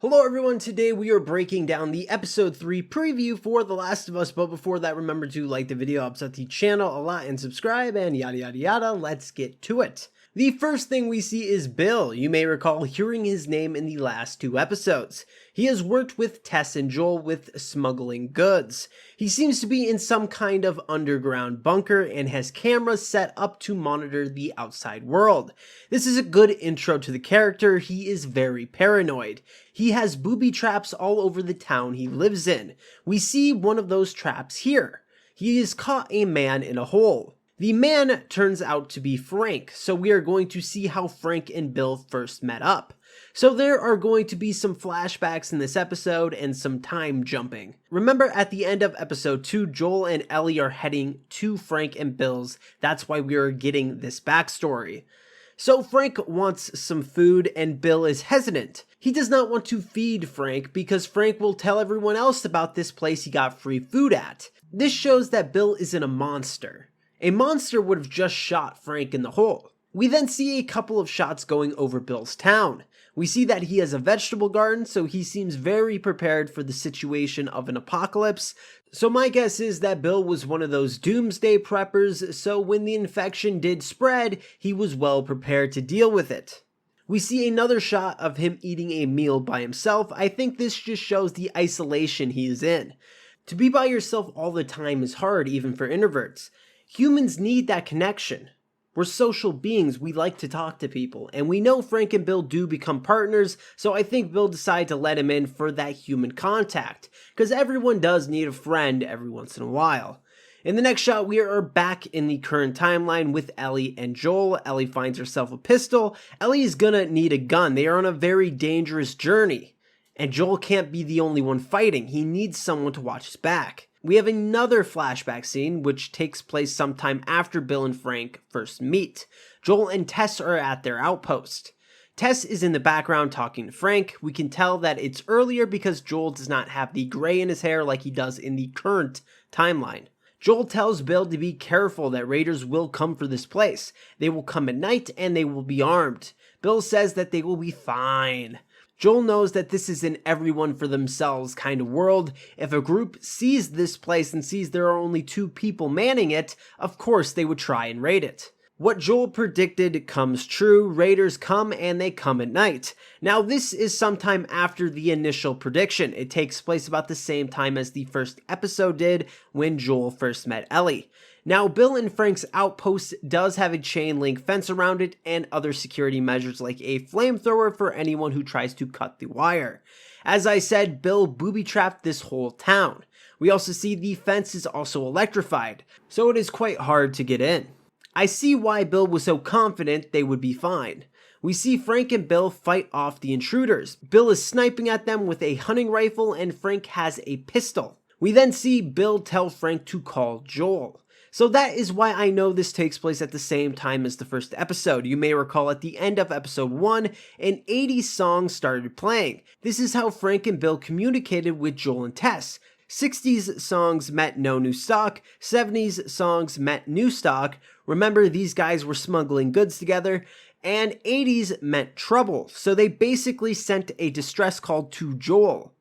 Hello everyone, today we are breaking down the episode 3 preview for The Last of Us, but before that remember to like the video, upset the channel a lot, and subscribe, and yada yada yada. Let's get to it. The first thing we see is Bill. You may recall hearing his name in the last 2 episodes. He has worked with Tess and Joel with smuggling goods. He seems to be in some kind of underground bunker and has cameras set up to monitor the outside world. This is a good intro to the character. He is very paranoid. He has booby traps all over the town he lives in. We see one of those traps here. He has caught a man in a hole. The man turns out to be Frank, so we are going to see how Frank and Bill first met up. So there are going to be some flashbacks in this episode and some time jumping. Remember at the end of episode 2, Joel and Ellie are heading to Frank and Bill's. That's why we are getting this backstory. So Frank wants some food and Bill is hesitant. He does not want to feed Frank because Frank will tell everyone else about this place he got free food at. This shows that Bill isn't a monster. A monster would have just shot Frank in the hole. We then see a couple of shots going over Bill's town. We see that he has a vegetable garden, so he seems very prepared for the situation of an apocalypse. So my guess is that Bill was one of those doomsday preppers, so when the infection did spread, he was well prepared to deal with it. We see another shot of him eating a meal by himself. I think this just shows the isolation he is in. To be by yourself all the time is hard, even for introverts. Humans need that connection. We're social beings, we like to talk to people, and we know Frank and Bill do become partners, so I think Bill decided to let him in for that human contact, because everyone does need a friend every once in a while. In the next shot, we are back in the current timeline with Ellie and Joel. Ellie finds herself a pistol. Ellie is gonna need a gun. They are on a very dangerous journey, and Joel can't be the only one fighting. He needs someone to watch his back. We have another flashback scene, which takes place sometime after Bill and Frank first meet. Joel and Tess are at their outpost. Tess is in the background talking to Frank. We can tell that it's earlier because Joel does not have the gray in his hair like he does in the current timeline. Joel tells Bill to be careful that raiders will come for this place. They will come at night and they will be armed. Bill says that they will be fine. Joel knows that this is an everyone for themselves kind of world. If a group sees this place and sees there are only 2 people manning it, of course they would try and raid it. What Joel predicted comes true. Raiders come and they come at night. Now this is sometime after the initial prediction. It takes place about the same time as the first episode did when Joel first met Ellie. Now, Bill and Frank's outpost does have a chain link fence around it and other security measures like a flamethrower for anyone who tries to cut the wire. As I said, Bill booby-trapped this whole town. We also see the fence is also electrified, so it is quite hard to get in. I see why Bill was so confident they would be fine. We see Frank and Bill fight off the intruders. Bill is sniping at them with a hunting rifle and Frank has a pistol. We then see Bill tell Frank to call Joel. So that is why I know this takes place at the same time as the first episode. You may recall at the end of episode 1, an 80s song started playing. This is how Frank and Bill communicated with Joel and Tess. 60s songs meant no new stock, 70s songs meant new stock. Remember, these guys were smuggling goods together. And 80s meant trouble. So they basically sent a distress call to Joel.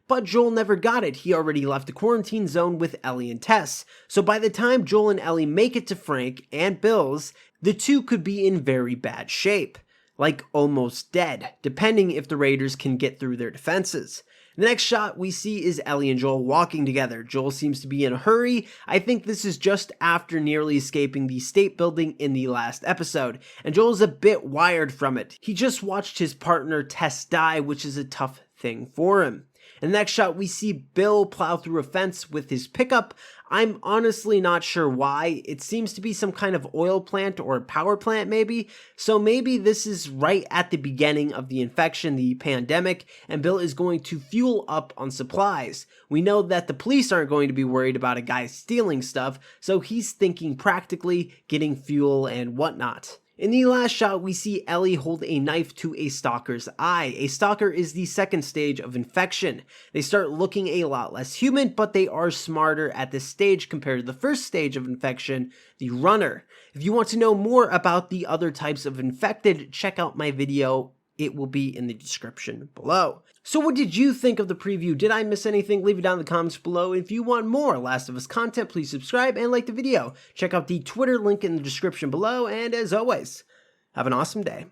But Joel never got it. He already left the quarantine zone with Ellie and Tess. So by the time Joel and Ellie make it to Frank and Bill's, the 2 could be in very bad shape. Like almost dead, depending if the raiders can get through their defenses. The next shot we see is Ellie and Joel walking together. Joel seems to be in a hurry. I think this is just after nearly escaping the state building in the last episode. And Joel's a bit wired from it. He just watched his partner Tess die, which is a tough thing for him. In the next shot, we see Bill plow through a fence with his pickup. I'm honestly not sure why. It seems to be some kind of oil plant or power plant maybe. So maybe this is right at the beginning of the infection, the pandemic, and Bill is going to fuel up on supplies. We know that the police aren't going to be worried about a guy stealing stuff, so he's thinking practically getting fuel and whatnot. In the last shot, we see Ellie hold a knife to a stalker's eye. A stalker is the second stage of infection. They start looking a lot less human, but they are smarter at this stage compared to the first stage of infection, the runner. If you want to know more about the other types of infected, check out my video it will be in the description below. So what did you think of the preview? Did I miss anything? Leave it down in the comments below. If you want more Last of Us content, please subscribe and like the video. Check out the Twitter link in the description below, and as always, have an awesome day.